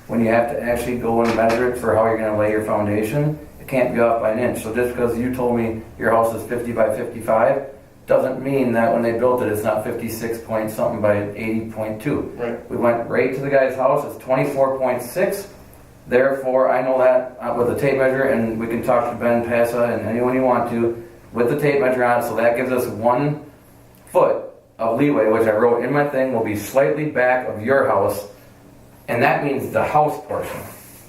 When you have to actually go and measure it for how you're going to lay your foundation, it can't be off by an inch. So just because you told me your house is 50 by 55, doesn't mean that when they built it, it's not 56 point something by 80.2. Right. We went right to the guy's house, it's 24.6. Therefore, I know that with the tape measure, and we can talk to Ben Passa and anyone you want to, with the tape measure on it, so that gives us 1 foot of leeway, which I wrote in my thing, will be slightly back of your house, and that means the house portion.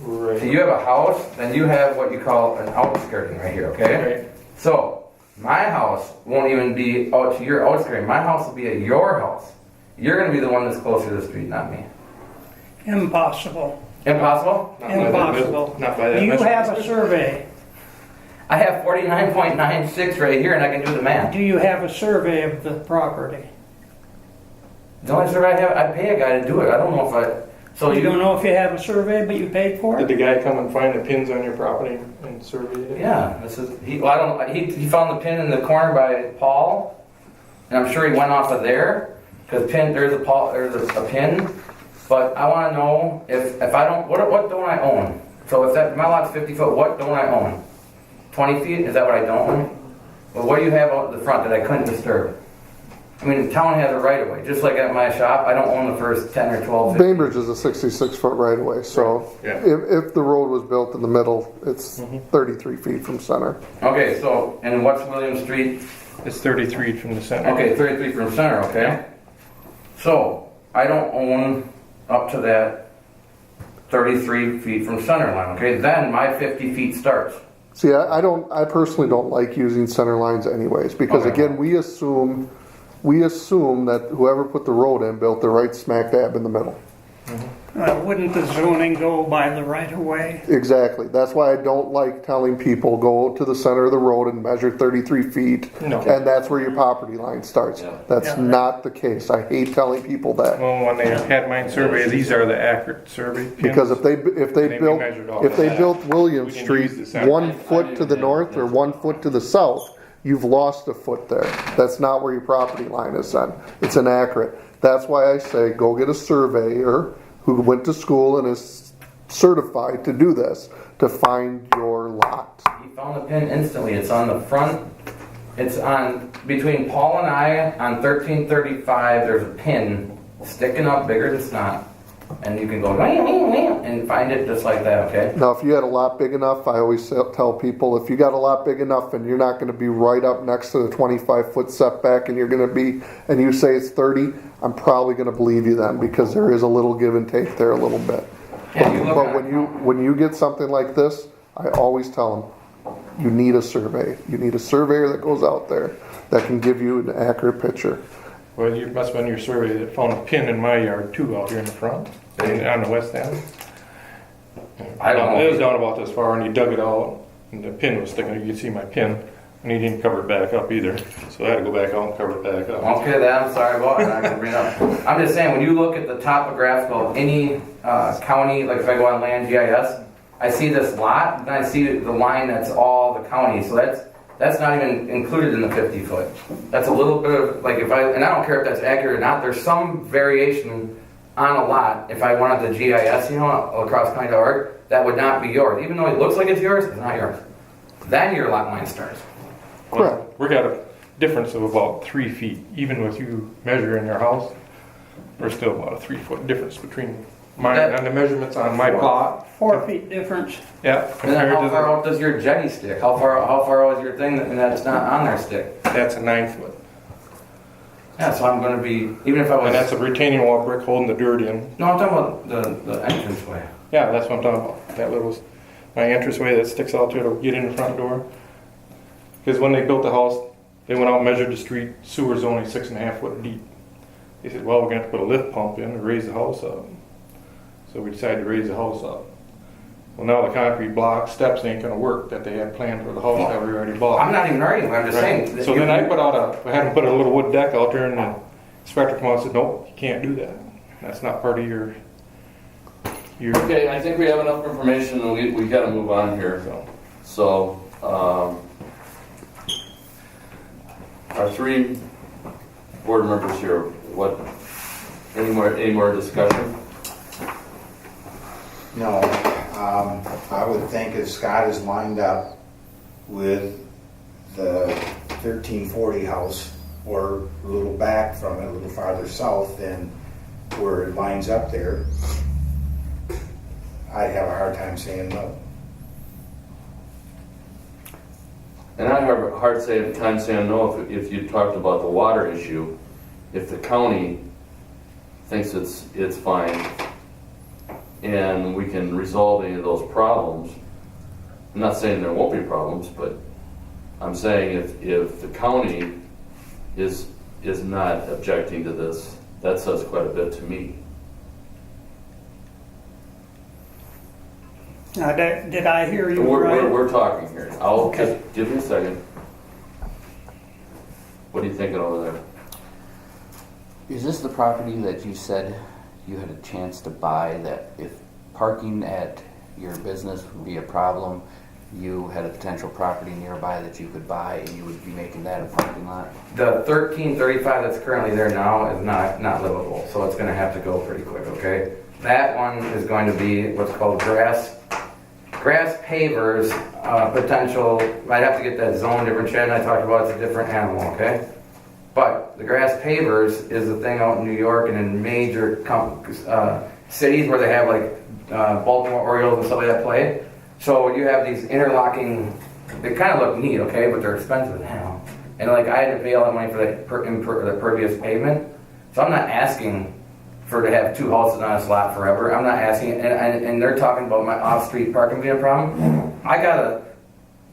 Right. So you have a house, then you have what you call an outskirting right here, okay? Right. So, my house won't even be out to your outskirting. My house will be at your house. You're going to be the one that's closer to the street, not me. Impossible. Impossible? Not by that Impossible. measure- Not by that Do you measure. have a survey? I have 49.96 right here, and I can do the math. Do you have a survey of the property? The only survey I have, I pay a guy to do it. I don't know if I. So You don't know if you have a survey, but you paid for Did it? the guy come and find the pins on your property and survey it? Yeah, this is. He found the pin in the corner by Paul, and I'm sure he went off of there because there's a pin. But I want to know if I don't. What don't I own? So if my lot's 50 foot, what don't I own? 20 feet? Is that what I don't own? Well, what do you have out the front that I couldn't disturb? I mean, the town has a right of way, just like at my shop, I don't own the first 10 or 12. Bainbridge is a 66-foot right of way, so Yeah. if the road was built in the middle, it's 33 feet from center. Okay, so, and what's William Street? It's 33 from the center. Okay, 33 from center, okay? So, I don't own up to that 33 feet from center line, okay? Then my 50 feet starts. See, I personally don't like using center lines anyways, because Okay. again, we assume that whoever put the road in built the right smack dab in the middle. Wouldn't the zoning go by the right of way? Exactly. That's why I don't like telling people go to the center of the road and measure 33 feet, No. and that's where your property line starts. Yeah. That's Yeah. not the case. I hate telling people that. Well, when they had mine surveyed, these are the accurate survey pins. Because if they They built measured all if they that. built William We didn't Street use the center. 1 foot to the north or 1 foot to the south, you've lost a foot there. That's not where your property line is then. It's inaccurate. That's why I say go get a surveyor who went to school and is certified to do this, to find your lot. He found the pin instantly. It's on the front. It's on between Paul and I on 1335. There's a pin sticking up bigger than snot, and you can go and find it just like that. Okay. Now, if you had a lot big enough, I always tell people, if you got a lot big enough and you're not going to be right up next to the 25-foot setback and you're going to be, and you say it's 30, I'm probably going to believe you then, because there is a little give and take there a little bit. Yeah, you look But at when you get something like this, I always tell them, you need a survey. You need a surveyor that goes out there that can give you an accurate picture. Well, you must have been your survey that found a pin in my yard too, out here in the front, on the west end. I don't know. It was down about this far, and he dug it out, and the pin was sticking. You can see my pin, and he didn't cover it back up either. So I had to go back out and cover it back up. Okay, that I'm sorry about. I'm not gonna bring it up. I'm just saying, when you look at the topographical of any county, like if I go on Land GIS, I see this lot, and I see the line that's all the county. So that's not even included in the 50 foot. That's a little bit of like and I don't care if that's accurate or not. There's some variation on a lot. If I wanted the GIS, across that would not be yours. Even though it looks like it's yours, it's not yours. Then your lot line starts. Correct. We got a difference of about 3 feet, even with you measuring your house. There's still about a 3 foot difference between mine and the measurements on my plot. 4 feet difference. Yeah, And then compared how to far out does your jetty stick? How far out is your thing that's not on there stick? that's a 9 foot. Yeah, so I'm going to be, even if I was. And that's a retaining wall brick holding the dirt in. No, I'm talking about the entranceway. Yeah, that's what I'm talking about. That little, my entranceway that sticks out there to get in the front door. Because when they built the house, they went out and measured the street. Sewer's only 6.5 foot deep. They said, well, we're going to have to put a lift pump in to raise the house up. So we decided to raise the house up. Well, now the concrete block steps ain't going to work that they had planned for the house that we already bought. I'm not even arguing, I'm just saying. So then I had them put a little wood deck out there, and the inspector came out and said, nope, you can't do that. That's not part of your. Okay, I think we have enough information, and we gotta move on here. So, our 3 board members here, any more discussion? No, I would think if Scott is lined up with the 1340 house or a little back from it, a little farther south than where it lines up there, I'd have a hard time saying no. And I have a hard time saying no if you talked about the water issue. If the county thinks it's fine and we can resolve any of those problems, I'm not saying there won't be problems, but I'm saying if the county is not objecting to this, that says quite a bit to me. Now, did I hear you right? We're talking here. I'll Okay. just give me a second. What are you thinking over there? Is this the property that you said you had a chance to buy, that if parking at your business would be a problem, you had a potential property nearby that you could buy and you would be making that a parking lot? The 1335 that's currently there now is not livable, so it's going to have to go pretty quick, okay? That one is going to be what's called grass grass pavers, potential, I'd have to get that zone different. Chad and I talked about it's a different animal, okay? But the grass pavers is a thing out in New York and in major cities where they have like Baltimore Orioles and stuff like that play. So you have these interlocking, they kind of look neat, okay, but they're expensive as hell. And like I had to pay all that money for the pervious pavement. So I'm not asking to have 2 houses on a lot forever. I'm not asking, and they're talking about my off-street parking being a problem. I got a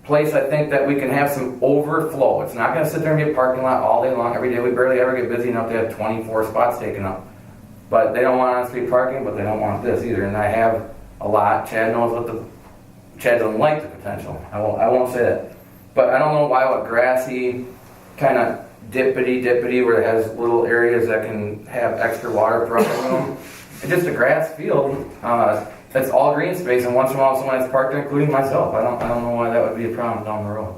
place I think that we can have some overflow. It's not going to sit there and be a parking lot all day long, every day. We barely ever get busy enough to have 24 spots taken up. But they don't want on-street parking, but they don't want this either. And I have a lot. Chad doesn't like the potential. I won't say that. But I don't know why what grassy, kind of dippity where it has little areas that can have extra water product in them. And just a grass field, that's all green space, and once in a while someone has parked there, including myself. I don't know why that would be a problem down the road.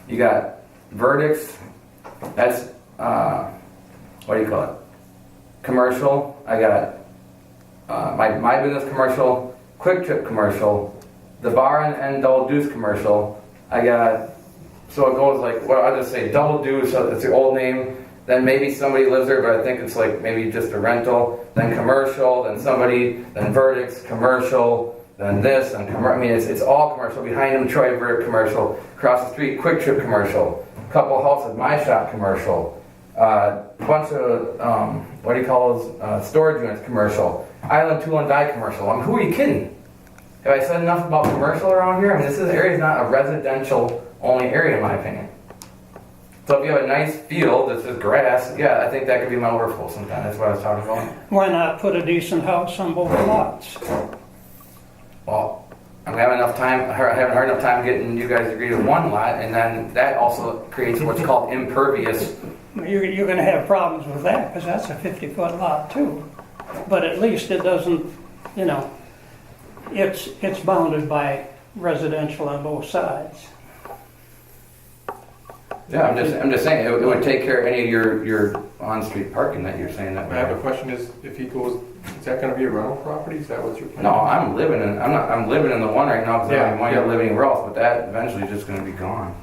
You got verdicts, that's, what do you call it? Commercial, I got my business commercial, Quick Trip commercial, the bar and Double Deuce commercial, I got. So it goes like, well, I'll just say Double Deuce, so it's the old name. Then maybe somebody lives there, but I think it's like maybe just a rental. Then commercial, then verdicts, commercial, then this, and I mean, it's all commercial. Behind him, Troy Verdict commercial. Across the street, Quick Trip commercial. Couple houses, My Shop commercial. Bunch of, what do you call those, storage units commercial. Island Tool and Die commercial. I mean, who are you kidding? Have I said enough about commercial around here? I mean, this area is not a residential only area in my opinion. So if you have a nice field that's just grass, yeah, I think that could be my overflow sometime. That's what I was talking about. Why not put a decent house on both lots? Well, I'm having enough time. I haven't heard enough time getting you guys to agree to one lot, and then that also creates what's called impervious. You're going to have problems with that because that's a 50-foot lot too. But at least it doesn't, you know, it's bounded by residential on both sides. Yeah, I'm just saying it would take care of any of your on-street parking that you're saying that. I have a question: is if he goes, is that going to be a rental property? Is that what you're planning? No, I'm living in the one right now because Yeah, I want to live anywhere else, but that eventually is just going to be gone.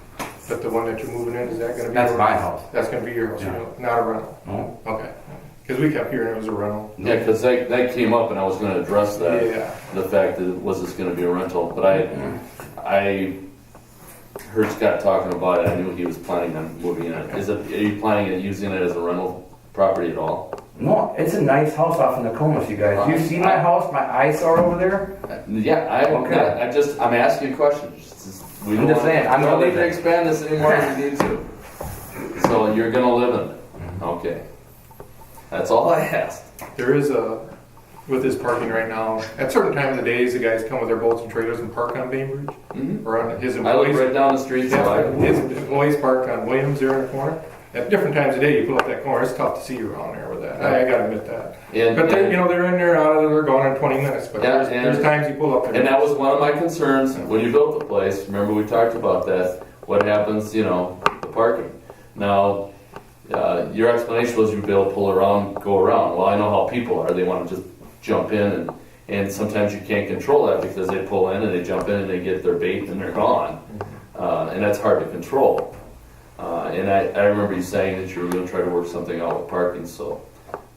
But the one that you're moving in, is that going to be? That's my house. That's going to be your house, Yeah. not a rental. No. Okay. Because we kept hearing it was a rental. Yeah, because that came up and I was going to address that. Yeah. The fact that was this going to be a rental, but I heard Scott talking about it. I knew he was planning on moving in it. Are you planning on using it as a rental property at all? No, it's a nice house off in Nokomis, you guys. You see my house, my eyesore over there? Yeah, Okay. I'm asking questions. I'm just saying, I'm don't gonna need to live expand this anymore if we need to. So you're gonna live in it. Okay. That's all I asked. There is with his parking right now, at certain times of the days, the guys come with their boats and trailers and park on Bainbridge. Mm-hmm. Or on his I employees. live right down the street, so I His employees park on Williams there in the corner. At different times of day, you pull up that corner, it's tough to see you around there with that. I gotta admit that. But they're in there, out of there, they're gone in 20 minutes. But there's times you pull up there. And that was one of my concerns when you built the place. Remember we talked about that. What happens, the parking. Now, your explanation was you'd be able to pull around, go around. Well, I know how people are. They want to just jump in, and sometimes you can't control that because they pull in and they jump in and they get their bait and they're gone. And that's hard to control. And I remember you saying that you were going to try to work something out with parking, so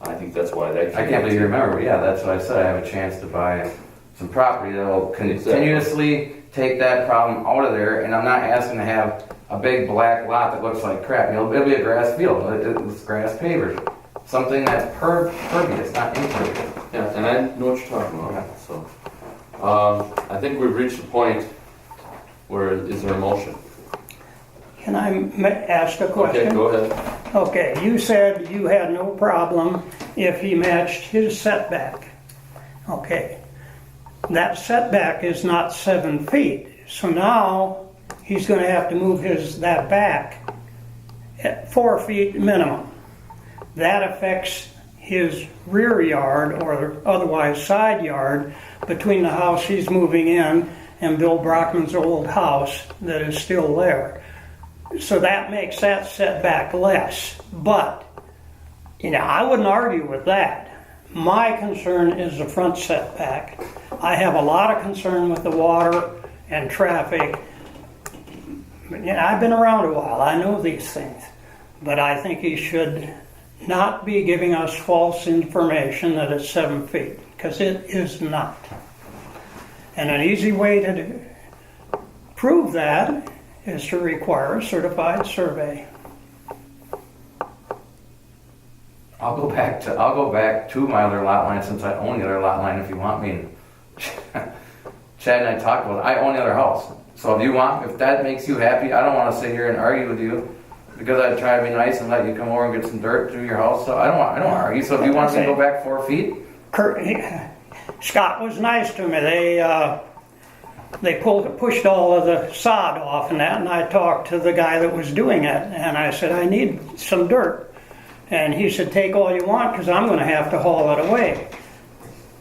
I think that's why that came I can't believe you remember. Yeah, that's what I said. I have a chance to buy some property that will continuously take that problem out of there, and I'm not asking to have a big black lot that looks like crap. It'll be a grass field. It's grass pavers. Something that's pervious, not impervious. Yeah, and I know what you're talking about. So, I think we've reached the point where is there a motion? Can I ask a question? Okay, go ahead. Okay, you said you had no problem if he matched his setback. Okay, that setback is not 7 feet, so now he's going to have to move that back at 4 feet minimum. That affects his rear yard or otherwise side yard between the house he's moving in and Bill Brockman's old house that is still there. So that makes that setback less. But, I wouldn't argue with that. My concern is the front setback. I have a lot of concern with the water and traffic. Yeah, I've been around a while, I know these things, but I think he should not be giving us false information that it's 7 feet, because it is not. And an easy way to prove that is to require a certified survey. I'll go back to my other lot line since I own the other lot line if you want me. Chad and I talked about it. I own the other house. So if that makes you happy, I don't want to sit here and argue with you because I try to be nice and let you come over and get some dirt through your house. So I don't want to argue. So if you want me to go back 4 feet, Scott was nice to me. They pushed all of the sod off and that, and I talked to the guy that was doing it, and I said, I need some dirt. And he said, take all you want because I'm going to have to haul it away.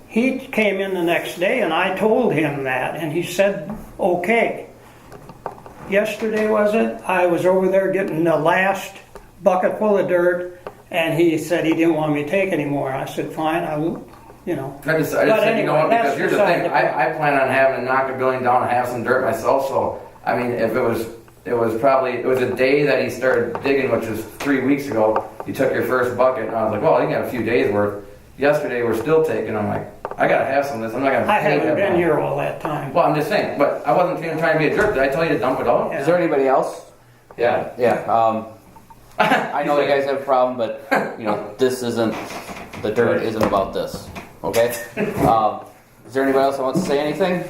He came in the next day and I told him that, and he said, okay. Yesterday, was it? I was over there getting the last bucket full of dirt, and he said he didn't want me to take anymore. I said, fine, I will, you know. I just said, you know what, because here's the thing, I plan on having to knock a building down and have some dirt myself, so, I mean, if it was a day that he started digging, which was 3 weeks ago, you took your first bucket, and I was like, well, you got a few days worth. Yesterday, we're still taking, I'm like, I gotta have some of this, I'm not gonna I pay haven't been that. here all that time. Well, I'm just saying, but I wasn't even trying to be a jerk, did I tell you to dump it out? Yeah. Is there anybody else? Yeah. Yeah, I know you guys have a problem, but, you know, the dirt isn't about this, okay? Is there anybody else that wants to say anything?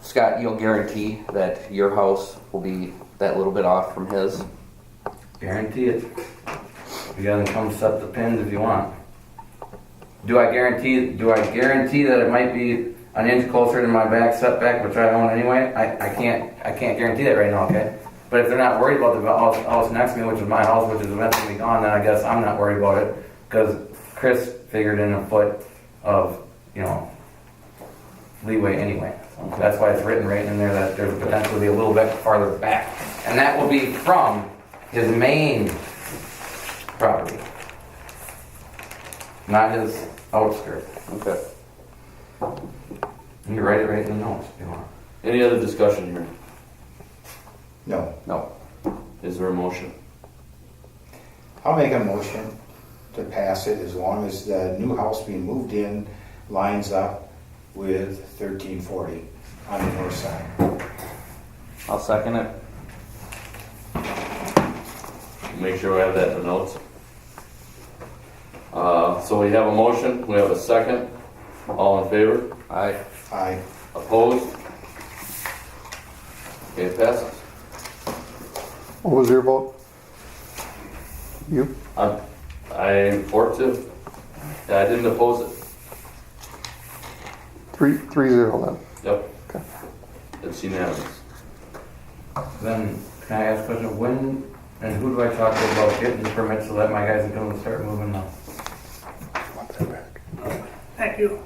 Scott, you'll guarantee that your house will be that little bit off from his? Guarantee it. You gotta come set the pins if you want. Do I guarantee that it might be an inch closer to my back setback, which I own anyway? I can't guarantee that right now, okay? But if they're not worried about the house next to me, which is my house, which is eventually gone, then I guess I'm not worried about it. Because Chris figured in a foot of, you know, leeway anyway. So that's why it's written right in there that there's potential to be a little bit farther back. And that will be from his main property, not his outskirt. Okay. You can write it right in the notes if you want. Any other discussion here? No. No. Is there a motion? I'll make a motion to pass it as long as the new house being moved in lines up with 1340 on the north side. I'll second it. Make sure we have that in the notes. So we have a motion, we have a second. All in favor? Aye. Aye. Opposed? Okay, it passes. What was your vote? You? I for to. Yeah, I didn't oppose it. 3-0 then. Yep. Okay. It's unanimous. Then, can I ask a question? When and who do I talk to about getting the permit so that my guys can come and start moving now? Want that back. Thank you.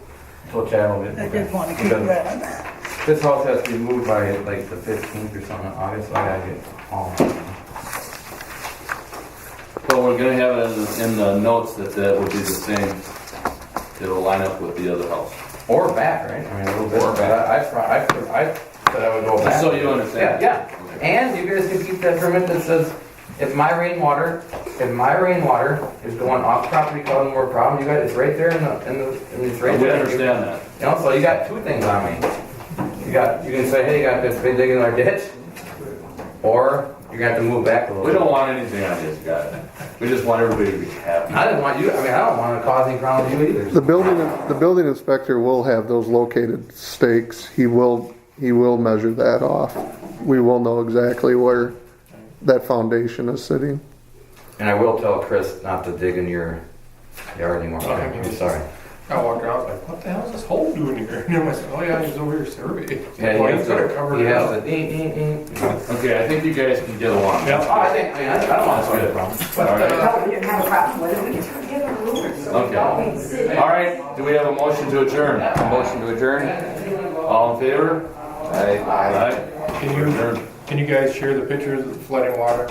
So Chad will get. I did want to keep Because that. this house has to be moved by like the 15th or something in August, so I gotta get home. Well, we're gonna have it in the notes that will be the same. It'll line up with the other house. Or back, right? I mean, a little bit. Or back. I said I would go back. Just so you understand. Yeah. And you guys can keep that permit that says, if my rainwater is going off property causing more problems, you guys, it's right there it's right We there. understand that. You know, so you got two things on me. You can say, hey, you got this big dig in our ditch, or you're gonna have to move back a little We bit. don't want anything on this guy. We just want everybody to be happy. I don't want to cause any problems with you either. The building inspector will have those located stakes. He will measure that off. We will know exactly where that foundation is sitting. And I will tell Chris not to dig in your yard anymore. Okay. I'm sorry. I walked around, I was like, what the hell is this hole doing here? And I said, oh yeah, he's over here surveying. Yeah, Well, he he's has gonna cover to, it up. Okay, I think you guys can get along. Yeah. I don't want to see the problem. All right. No, we didn't have a problem with it, we just couldn't get a ruler, so we Okay. thought we'd sit. All right, do we have a motion to adjourn? Motion to adjourn? All in favor? Aye. Aye. Can you guys share the pictures of the flooding water?